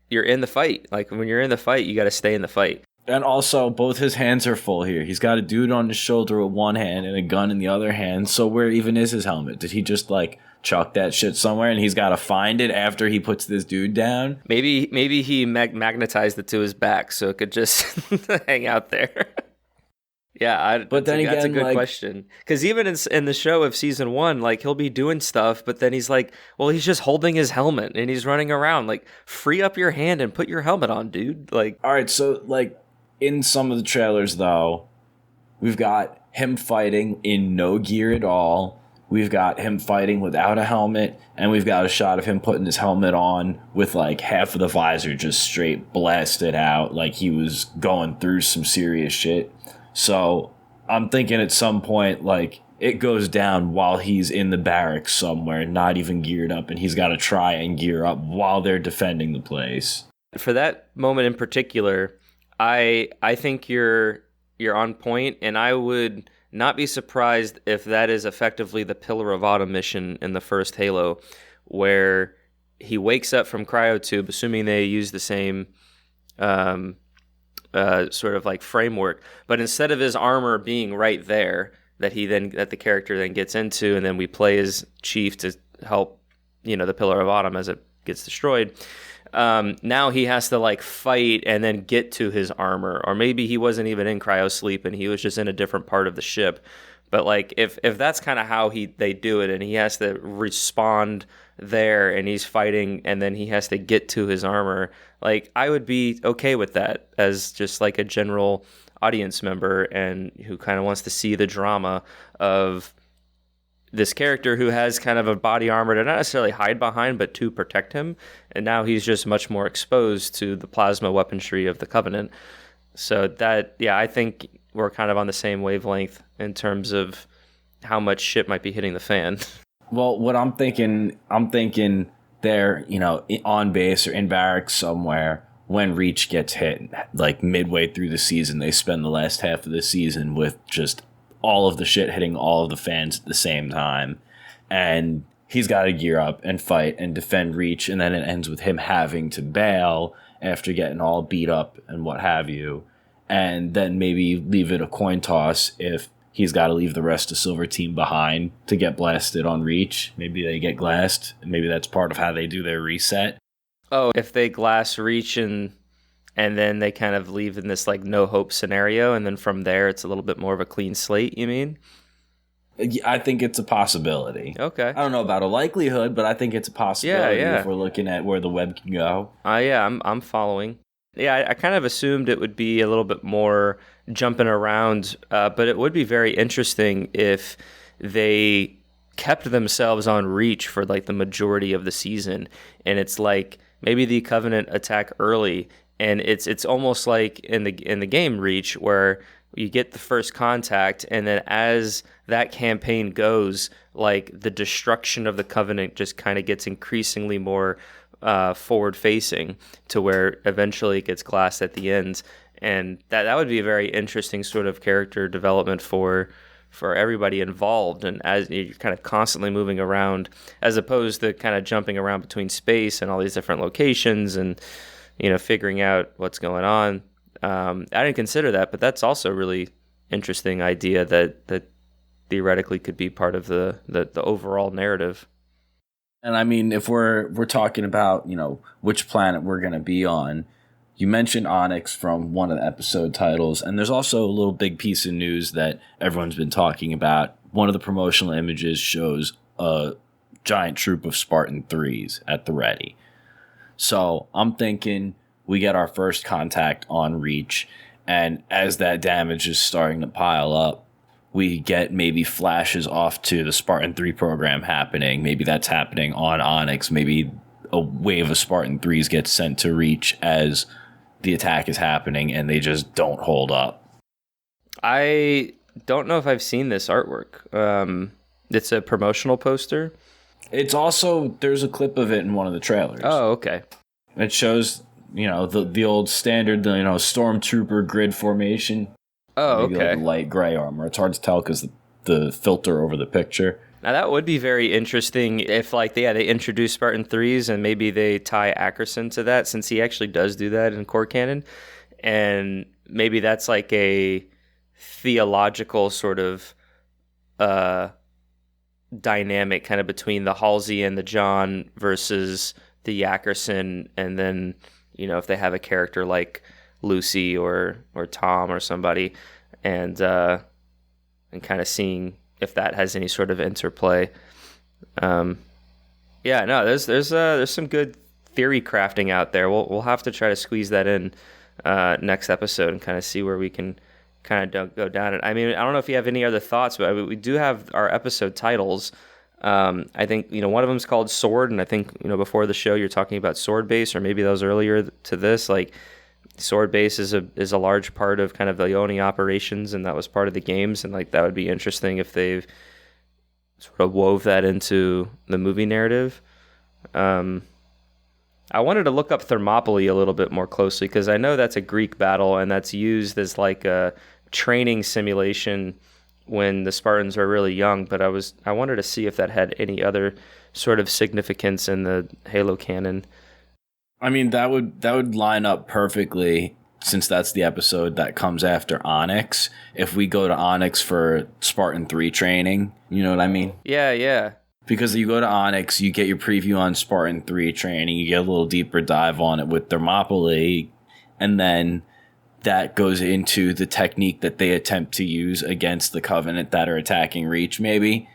the fight. Like when you're in the fight, you got to stay in the fight. And also, both his hands are full here. He's got a dude on his shoulder with one hand and a gun in the other hand. So where even is his helmet? Did he just like chuck that shit somewhere, and he's got to find it after he puts this dude down? Maybe he magnetized it to his back so it could just hang out there. Yeah, but then again, that's a good like, question. Because even in the show of season 1, like he'll be doing stuff, but then he's like, well, he's just holding his helmet and he's running around. Like, free up your hand and put your helmet on, dude. Like, all right, so like in some of the trailers, though, we've got him fighting in no gear at all. We've got him fighting without a helmet, and we've got a shot of him putting his helmet on with like half of the visor just straight blasted out, like he was going through some serious shit. So I'm thinking at some point, like, it goes down while he's in the barracks somewhere, not even geared up, and he's got to try and gear up while they're defending the place. For that moment in particular, I think you're on point, and I would not be surprised if that is effectively the Pillar of Autumn mission in the first Halo, where he wakes up from cryotube, assuming they use the same sort of like framework, but instead of his armor being right there that the character then gets into, and then we play as Chief to help, the Pillar of Autumn as it gets destroyed. Now he has to like fight and then get to his armor, or maybe he wasn't even in cryo sleep and he was just in a different part of the ship. But like if that's kind of how they do it, and he has to respond there, and he's fighting, and then he has to get to his armor, like I would be okay with that as just like a general audience member, and who kind of wants to see the drama of this character who has kind of a body armor to not necessarily hide behind, but to protect him. And now he's just much more exposed to the plasma weaponry of the Covenant. So that, yeah, I think we're kind of on the same wavelength in terms of how much shit might be hitting the fan. Well, what I'm thinking they're, on base or in barracks somewhere when Reach gets hit, like midway through the season. They spend the last half of the season with just all of the shit hitting all of the fans at the same time. And he's got to gear up and fight and defend Reach, and then it ends with him having to bail after getting all beat up and what have you, and then maybe leave it a coin toss if he's got to leave the rest of Silver Team behind to get blasted on Reach. Maybe they get glassed, and maybe that's part of how they do their reset. Oh, if they glass Reach and then they kind of leave in this like no hope scenario, and then from there it's a little bit more of a clean slate, you mean? I think it's a possibility. Okay. I don't know about a likelihood, but I think it's a possibility if we're looking at where the web can go. Yeah, I'm following. Yeah, I kind of assumed it would be a little bit more jumping around, but it would be very interesting if they kept themselves on Reach for like the majority of the season, and it's like maybe the Covenant attack early, and it's almost like in the game Reach where you get the first contact, and then as that campaign goes, like the destruction of the Covenant just kind of gets increasingly more forward facing to where eventually it gets glassed at the end, and that would be a very interesting sort of character development for everybody involved, and as you're kind of constantly moving around as opposed to kind of jumping around between space and all these different locations and figuring out what's going on. I didn't consider that, but that's also a really interesting idea that theoretically could be part of the overall narrative. And I mean, if we're talking about, which planet we're going to be on, you mentioned Onyx from one of the episode titles, and there's also a little big piece of news that everyone's been talking about. One of the promotional images shows a giant troop of Spartan 3s at the ready. So I'm thinking we get our first contact on Reach, and as that damage is starting to pile up, we get maybe flashes off to the Spartan 3 program happening. Maybe that's happening on Onyx. Maybe a wave of Spartan 3s gets sent to Reach as the attack is happening, and they just don't hold up. I don't know if I've seen this artwork. It's a promotional poster. It's also, there's a clip of it in one of the trailers. Oh, okay. It shows, the old standard, stormtrooper grid formation. Oh, maybe okay. Like light gray armor. It's hard to tell because the filter over the picture. Now that would be very interesting if, they introduce Spartan 3s and maybe they tie Ackerson to that, since he actually does do that in core canon, and maybe that's like a theological sort of dynamic kind of between the Halsey and the John versus the Ackerson, and then if they have a character like Lucy or Tom or somebody, and kind of seeing if that has any sort of interplay. There's some good theory crafting out there. We'll have to try to squeeze that in next episode and kind of see where we can kind of go down it. I mean, I don't know if you have any other thoughts, but we do have our episode titles. I think one of them is called Sword, and I think before the show you're talking about Sword Base, or maybe that was earlier to this. Like, Sword Base is a large part of kind of the Oni operations, and that was part of the games, and like that would be interesting if they've sort of wove that into the movie narrative. I wanted to look up Thermopylae a little bit more closely because I know that's a Greek battle, and that's used as like a training simulation when the Spartans are really young, but I wanted to see if that had any other sort of significance in the Halo canon. I mean, that would line up perfectly, since that's the episode that comes after Onyx. If we go to Onyx for Spartan 3 training, you know what I mean? Yeah. Because you go to Onyx, you get your preview on Spartan 3 training, you get a little deeper dive on it with Thermopylae, and then that goes into the technique that they attempt to use against the Covenant that are attacking Reach, maybe.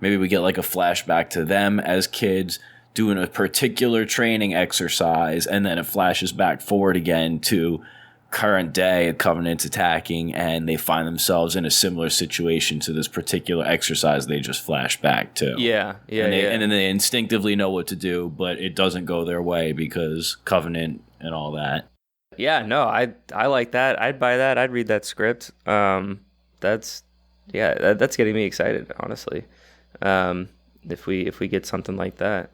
Maybe we get like a flashback to them as kids doing a particular training exercise, and then it flashes back forward again to current day, Covenant's attacking, and they find themselves in a similar situation to this particular exercise they just flashed back to. Yeah. And then they instinctively know what to do, but it doesn't go their way because Covenant and all that. Yeah, no, I like that. I'd buy that. I'd read that script. That's getting me excited, honestly. If we get something like that.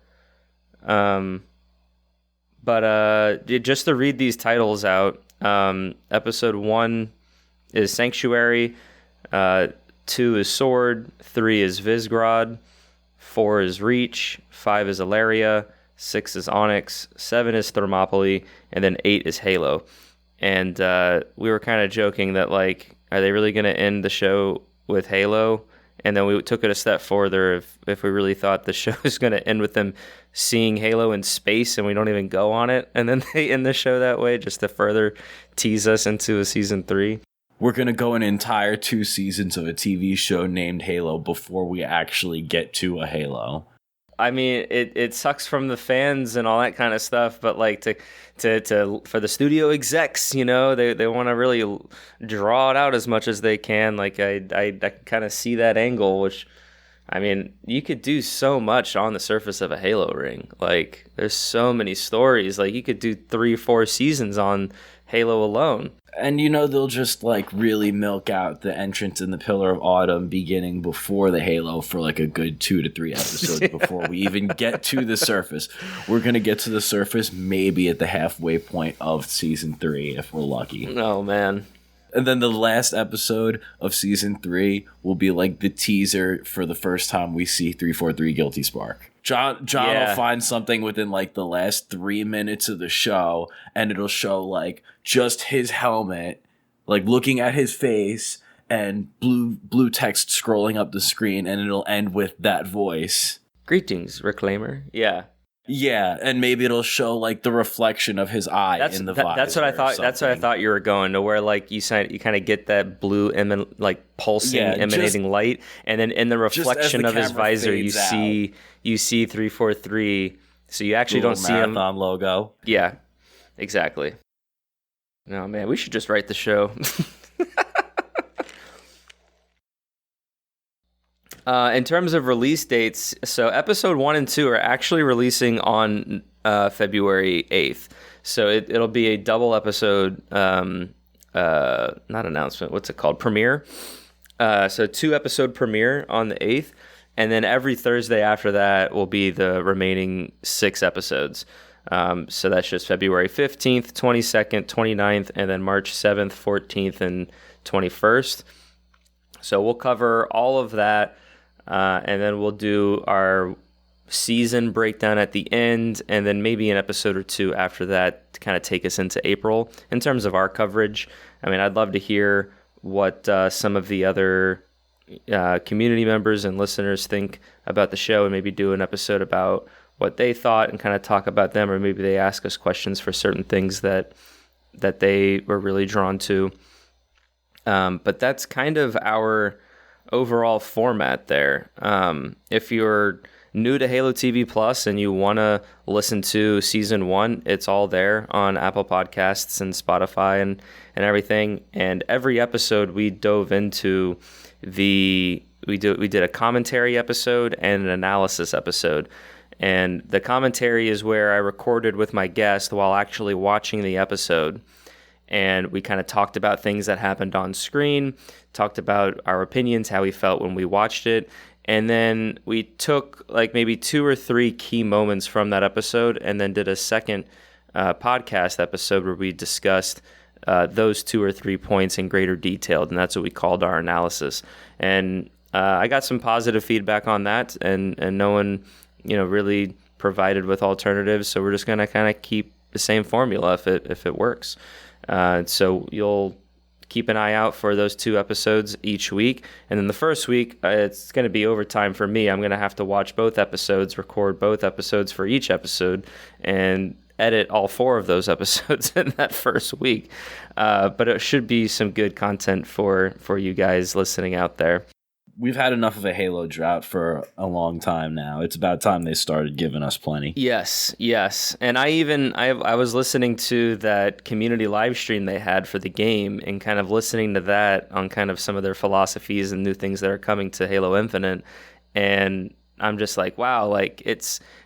But just to read these titles out, episode 1 is Sanctuary, 2 is Sword, 3 is Visgrad, 4 is Reach, 5 is Ilaria, 6 is Onyx, 7 is Thermopylae, and then 8 is Halo. And we were kind of joking that, like, are they really going to end the show with Halo? And then we took it a step further if we really thought the show is going to end with them seeing Halo in space and we don't even go on it. And then they end the show that way just to further tease us into a season 3. We're going to go an entire 2 seasons of a TV show named Halo before we actually get to a Halo. I mean, it sucks from the fans and all that kind of stuff, but like to for the studio execs, you know, they want to really draw it out as much as they can. Like I kind of see that angle, which, I mean, you could do so much on the surface of a Halo ring. Like, there's so many stories. Like, you could do 3-4 seasons on Halo alone. And, you know, they'll just, like, really milk out the entrance in the Pillar of Autumn beginning before the Halo for, like, a good 2 to 3 episodes before we even get to the surface. We're going to get to the surface maybe at the halfway point of Season 3, if we're lucky. Oh, man. And then the last episode of Season 3 will be, like, the teaser for the first time we see 343 Guilty Spark. John will find something within, like, the last 3 minutes of the show, and it'll show, like, just his helmet, like, looking at his face, and blue text scrolling up the screen, and it'll end with that voice. Greetings, Reclaimer. Yeah. Yeah, and maybe it'll show, like, the reflection of his eye in the visor. That's what I thought. That's what I thought you were going to, where like you kind of get that blue pulsing, emanating light, and then in the reflection of his visor, you see 343. So you actually don't see him. Marathon logo. Yeah, exactly. No, man, we should just write the show. In terms of release dates, so episode 1 and 2 are actually releasing on February 8th. So it'll be a double episode, not announcement, what's it called? Premiere. So 2 episode premiere on the 8th. And then every Thursday after that will be the remaining 6 episodes. So that's just February 15th, 22nd, 29th, and then March 7th, 14th, and 21st. So we'll cover all of that. And then we'll do our season breakdown at the end, and then maybe an episode or 2 after that to kind of take us into April in terms of our coverage. I mean, I'd love to hear what some of the other community members and listeners think about the show, and maybe do an episode about what they thought and kind of talk about them, or maybe they ask us questions for certain things that they were really drawn to. But that's kind of our overall format there. If you're new to Halo TV Plus and you want to listen to season 1, it's all there on Apple Podcasts and Spotify and everything. And every episode we dove into we did a commentary episode and an analysis episode. And the commentary is where I recorded with my guest while actually watching the episode. And we kind of talked about things that happened on screen, talked about our opinions, how we felt when we watched it. And then we took like maybe 2 or 3 key moments from that episode and then did a second podcast episode where we discussed those 2 or 3 points in greater detail. And that's what we called our analysis. And I got some positive feedback on that, and no one, really provided with alternatives. So we're just going to kind of keep the same formula if it works. So you'll keep an eye out for those 2 episodes each week. And then the first week, it's going to be overtime for me. I'm going to have to watch both episodes, record both episodes for each episode, and edit all 4 of those episodes in that first week. But it should be some good content for you guys listening out there. We've had enough of a Halo drought for a long time now. It's about time they started giving us plenty. Yes. And I was listening to that community live stream they had for the game, and kind of listening to that on kind of some of their philosophies and new things that are coming to Halo Infinite. And I'm just like, wow, like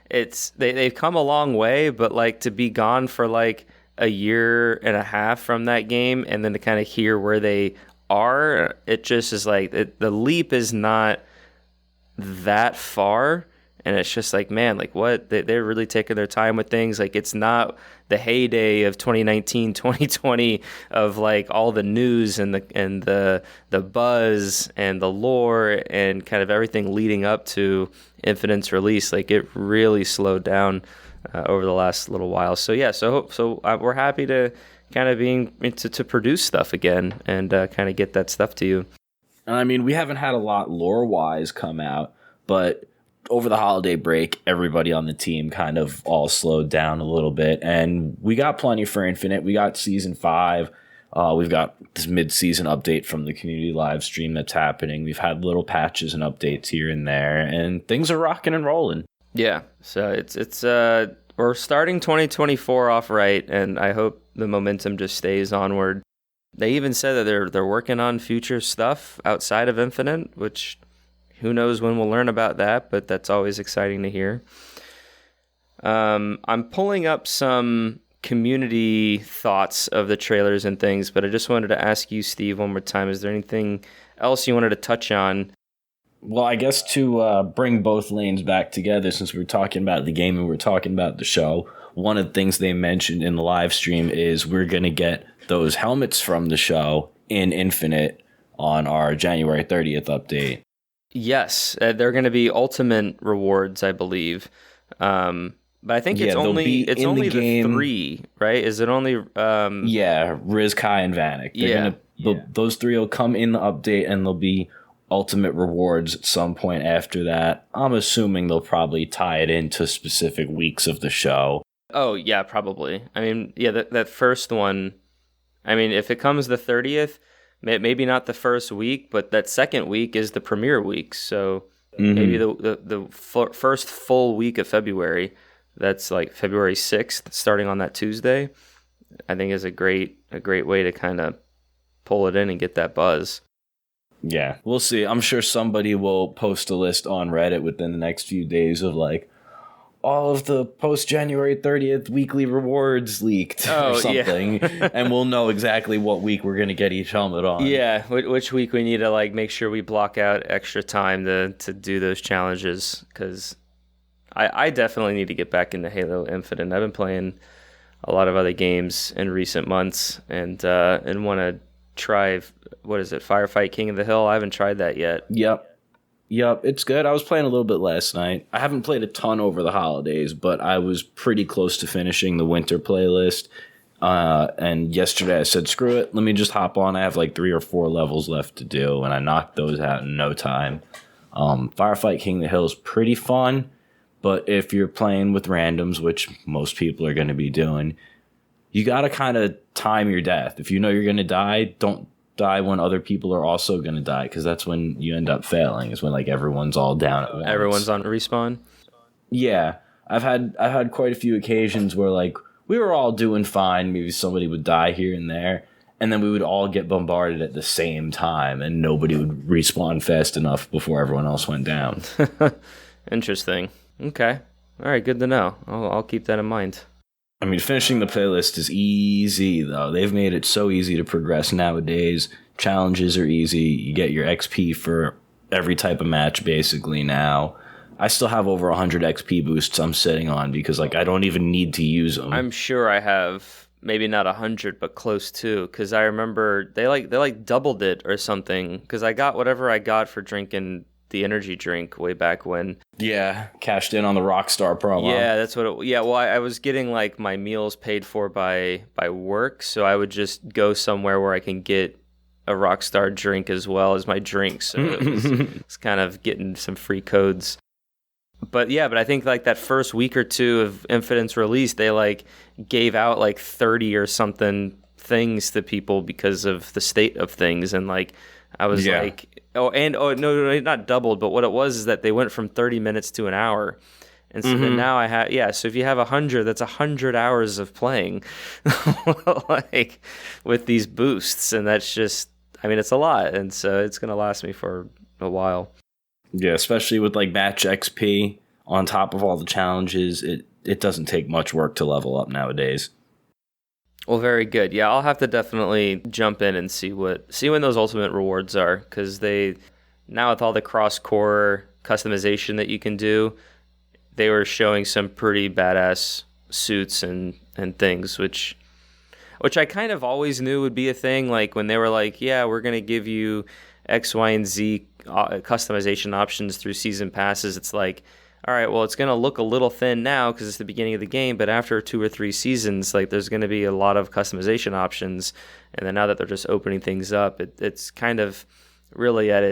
they've come a long way, but like to be gone for like a year and a half from that game, and then to kind of hear where they are, it just is like the leap is not that far, And it's just like, man, like what? They're really taking their time with things. Like it's not the heyday of 2019, 2020 of like all the news and the buzz and the lore and kind of everything leading up to Infinite's release. Like it really slowed down over the last little while. So yeah, we're happy to kind of being to produce stuff again and kind of get that stuff to you. I mean, we haven't had a lot lore-wise come out, but over the holiday break, everybody on the team kind of all slowed down a little bit, and we got plenty for Infinite. We got Season 5. We've got this mid-season update from the community live stream that's happening. We've had little patches and updates here and there, and things are rocking and rolling. Yeah, so it's we're starting 2024 off right, and I hope the momentum just stays onward. They even said that they're working on future stuff outside of Infinite, which who knows when we'll learn about that, but that's always exciting to hear. I'm pulling up some community thoughts of the trailers and things, but I just wanted to ask you, Steve, one more time. Is there anything else you wanted to touch on? Well, I guess to bring both lanes back together, since we were talking about the game and we were talking about the show, one of the things they mentioned in the live stream is we're going to get those helmets from the show in Infinite on our January 30th update. Yes, they're going to be ultimate rewards, I believe. But I think it's only the 3, right? Is it only? Yeah, Riz, Kai, and Vanek. Those 3 will come in the update, and they'll be ultimate rewards at some point after that. I'm assuming they'll probably tie it into specific weeks of the show. Oh yeah, probably. I mean, yeah, that first one. I mean, if it comes the 30th, maybe not the first week, but that second week is the premiere week. So maybe the first full week of February, that's like February 6th, starting on that Tuesday, I think is a great way to kind of pull it in and get that buzz. Yeah, we'll see. I'm sure somebody will post a list on Reddit within the next few days of like, all of the post-January 30th weekly rewards leaked or something, yeah. And we'll know exactly what week we're going to get each helmet on. Yeah, which week we need to like make sure we block out extra time to do those challenges, because I definitely need to get back into Halo Infinite. I've been playing a lot of other games in recent months and want to try, what is it, Firefight King of the Hill? I haven't tried that yet. Yep, it's good. I was playing a little bit last night. I haven't played a ton over the holidays, but I was pretty close to finishing the winter playlist. And yesterday I said, screw it, let me just hop on. I have like 3 or 4 levels left to do, and I knocked those out in no time. Firefight King of the Hill is pretty fun, but if you're playing with randoms, which most people are going to be doing, you got to kind of time your death. If you know you're going to die, don't die when other people are also going to die, because that's when you end up failing, is when like everyone's all down at once. Everyone's on respawn. Yeah, I've had quite a few occasions where like we were all doing fine, maybe somebody would die here and there, and then we would all get bombarded at the same time and nobody would respawn fast enough before everyone else went down. Interesting. Okay, all right, good to know. I'll keep that in mind. I mean, finishing the playlist is easy, though. They've made it so easy to progress nowadays. Challenges are easy. You get your XP for every type of match, basically, now. I still have over 100 XP boosts I'm sitting on because, like, I don't even need to use them. I'm sure I have maybe not 100, but close to, because I remember they doubled it or something, because I got whatever I got for drinking the energy drink way back when. Yeah, cashed in on the Rockstar promo. Yeah, that's what well, I was getting like my meals paid for by work, so I would just go somewhere where I can get a Rockstar drink as well as my drink, so it's kind of getting some free codes. But yeah, but I think like that first week or two of Infinite's release, they like gave out like 30 or something things to people because of the state of things, and like I was like, no, not doubled, but what it was is that they went from 30 minutes to an hour. And so then now I have, so if you have 100, that's 100 hours of playing like with these boosts. And that's just, I mean, it's a lot. And so it's going to last me for a while. Yeah, especially with like match XP on top of all the challenges. It doesn't take much work to level up nowadays. Well, very good. Yeah, I'll have to definitely jump in and see when those ultimate rewards are, because now with all the cross-core customization that you can do, they were showing some pretty badass suits and things, which I kind of always knew would be a thing. Like when they were like, yeah, we're gonna give you X, Y, and Z customization options through season passes. It's like, all right, well, it's gonna look a little thin now because it's the beginning of the game, but after 2 or 3 seasons, like there's gonna be a lot of customization options. And then now that they're just opening things up, it's kind of really at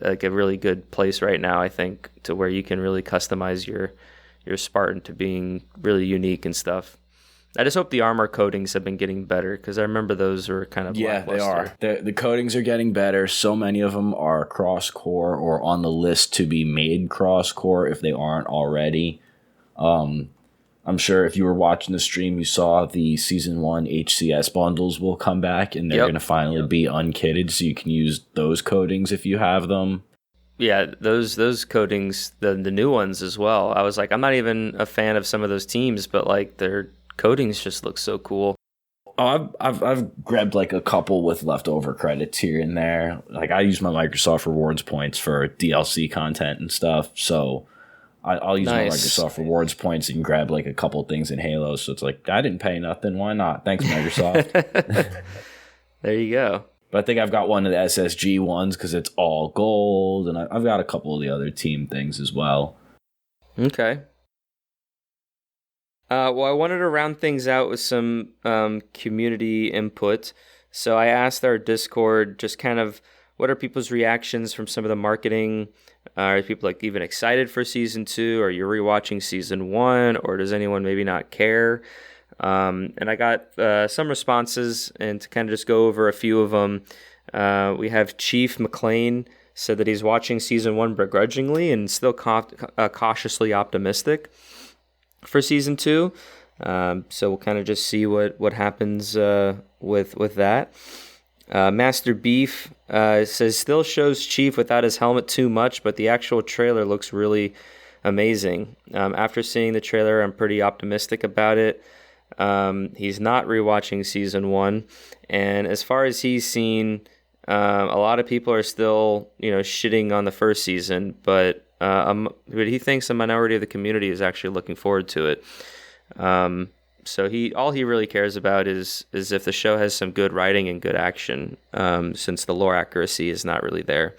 like a really good place right now, I think, to where you can really customize your Spartan to being really unique and stuff. I just hope the armor coatings have been getting better because I remember those were kind of they are. The coatings are getting better. So many of them are cross-core or on the list to be made cross-core if they aren't already. I'm sure if you were watching the stream, you saw the Season 1 HCS bundles will come back, and they're going to finally be unkitted, so you can use those coatings if you have them. Yeah, those coatings, the new ones as well. I was like, I'm not even a fan of some of those teams, but like their coatings just look so cool. Oh, I've grabbed like a couple with leftover credits here and there. Like I use my Microsoft Rewards points for DLC content and stuff, so I'll use my Microsoft Rewards points and grab like a couple things in Halo. So it's like, I didn't pay nothing. Why not? Thanks, Microsoft. There you go. But I think I've got one of the SSG ones because it's all gold, and I've got a couple of the other team things as well. Okay. Well, I wanted to round things out with some community input. So I asked our Discord just kind of what are people's reactions from some of the marketing. Are people like even excited for season 2? Are you rewatching season 1, or does anyone maybe not care? And I got some responses, and to kind of just go over a few of them, we have Chief McLean said that he's watching season 1 begrudgingly and still cautiously optimistic for season 2. So we'll kind of just see what happens with that. Master Beef says still shows Chief without his helmet too much, but the actual trailer looks really amazing. After seeing the trailer, I'm pretty optimistic about it. He's not rewatching season 1, and as far as he's seen, a lot of people are still shitting on the first season, but he thinks a minority of the community is actually looking forward to it. So all he really cares about is if the show has some good writing and good action, since the lore accuracy is not really there.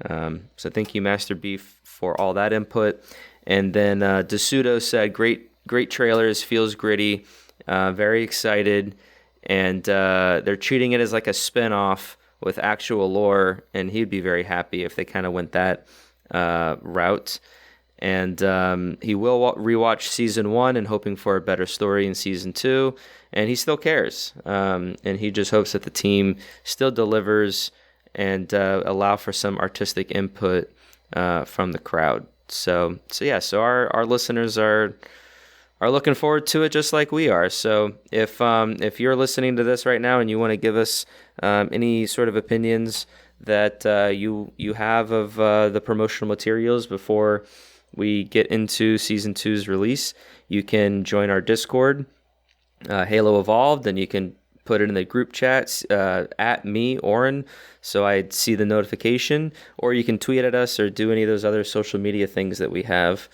So thank you, Master Beef, for all that input. And then DeSudo said, great trailers, feels gritty, very excited, and they're treating it as like a spin-off with actual lore, and he'd be very happy if they kind of went that route. And he will rewatch season 1 and hoping for a better story in season 2, and he still cares. And he just hopes that the team still delivers and allow for some artistic input from the crowd. So our listeners are looking forward to it just like we are. So if you're listening to this right now and you want to give us any sort of opinions that you have of the promotional materials before we get into season 2's release, you can join our Discord, Halo Evolved, and you can put it in the group chats at me, Oran, so I'd see the notification, or you can tweet at us or do any of those other social media things that we have.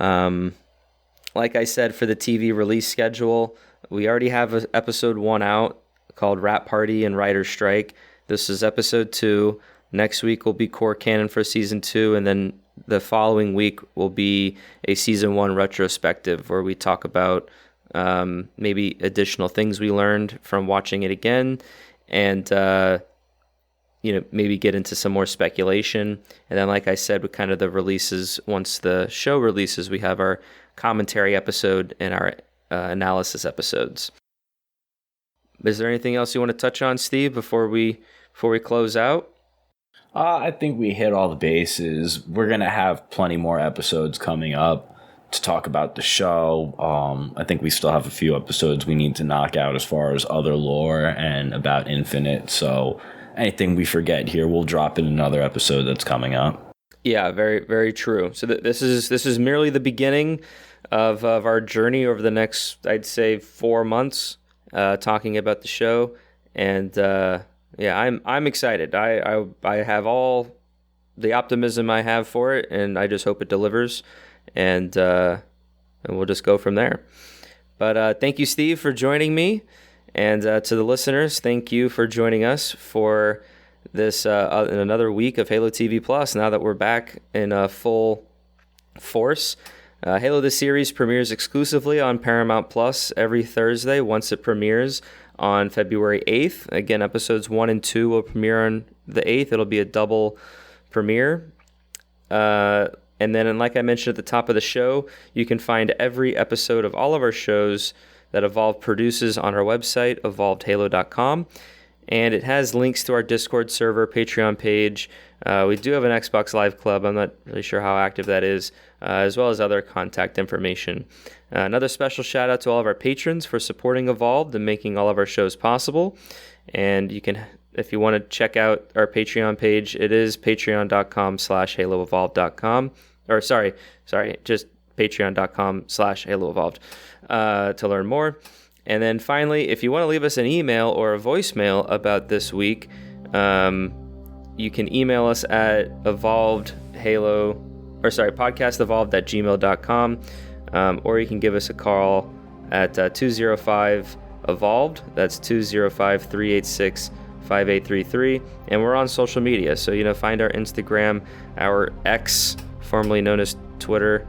Like I said, for the TV release schedule, we already have episode 1 out called Rap Party and Writer's Strike. This is episode 2. Next week will be Core Canon for season 2, and then the following week will be a season 1 retrospective where we talk about maybe additional things we learned from watching it again, and maybe get into some more speculation. And then, like I said, with kind of the releases, once the show releases, we have our commentary episode and our analysis episodes. Is there anything else you want to touch on, Steve, before we close out? I think we hit all the bases. We're going to have plenty more episodes coming up to talk about the show. I think we still have a few episodes we need to knock out as far as other lore and about Infinite. So anything we forget here, we'll drop in another episode that's coming up. Yeah, very, very true. So this is merely the beginning of our journey over the next, I'd say, 4 months, talking about the show. And I'm excited. I have all the optimism I have for it, and I just hope it delivers. and we'll just go from there. But thank you, Steve, for joining me, and to the listeners, thank you for joining us for this in another week of Halo TV Plus. Now that we're back in full force, Halo the series premieres exclusively on Paramount Plus every Thursday once it premieres on February 8th. Again, episodes 1 and 2 will premiere on the 8th. It'll be a double premiere. And then, like I mentioned at the top of the show, you can find every episode of all of our shows that Evolve produces on our website, evolvedhalo.com. And it has links to our Discord server, Patreon page. We do have an Xbox Live Club. I'm not really sure how active that is, as well as other contact information. Another special shout out to all of our patrons for supporting Evolved and making all of our shows possible. And you can, if you want to check out our Patreon page, it is patreon.com/haloevolved.com. Or sorry, just patreon.com/haloevolved to learn more. And then finally, if you want to leave us an email or a voicemail about this week, you can email us at podcastevolved@gmail.com, or you can give us a call at 205-EVOLVED. That's 205-386-5833. And we're on social media, so find our Instagram, our X, formerly known as Twitter.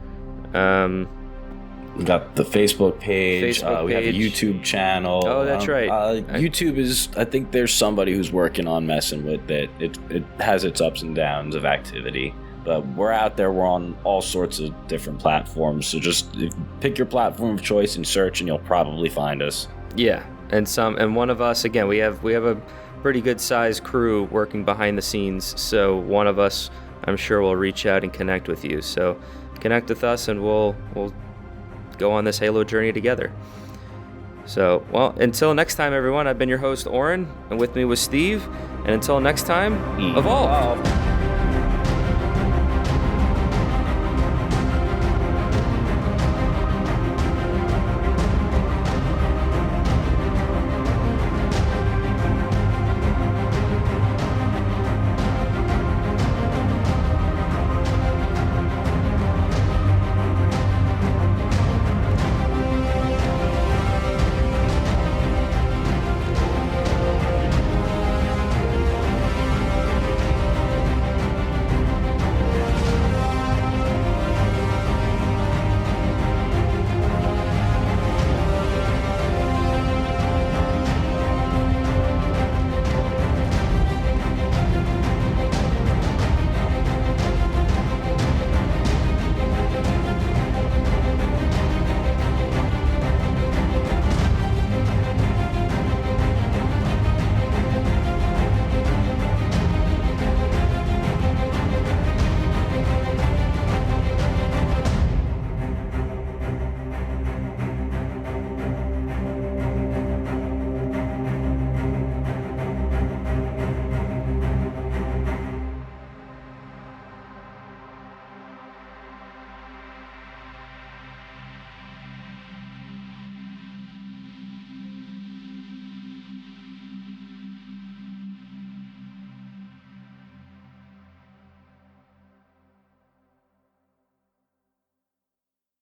We got the Facebook page. We have a YouTube channel. Oh, that's right. YouTube is, I think there's somebody who's working on messing with it. It has its ups and downs of activity. But we're out there. We're on all sorts of different platforms. So just pick your platform of choice and search, and you'll probably find us. Yeah, and one of us, again, we have a pretty good sized crew working behind the scenes. So one of us, I'm sure, will reach out and connect with you. So connect with us, and we'll go on this Halo journey together. So, well, until next time, everyone, I've been your host, Oran, and with me was Steve. And until next time, evolve.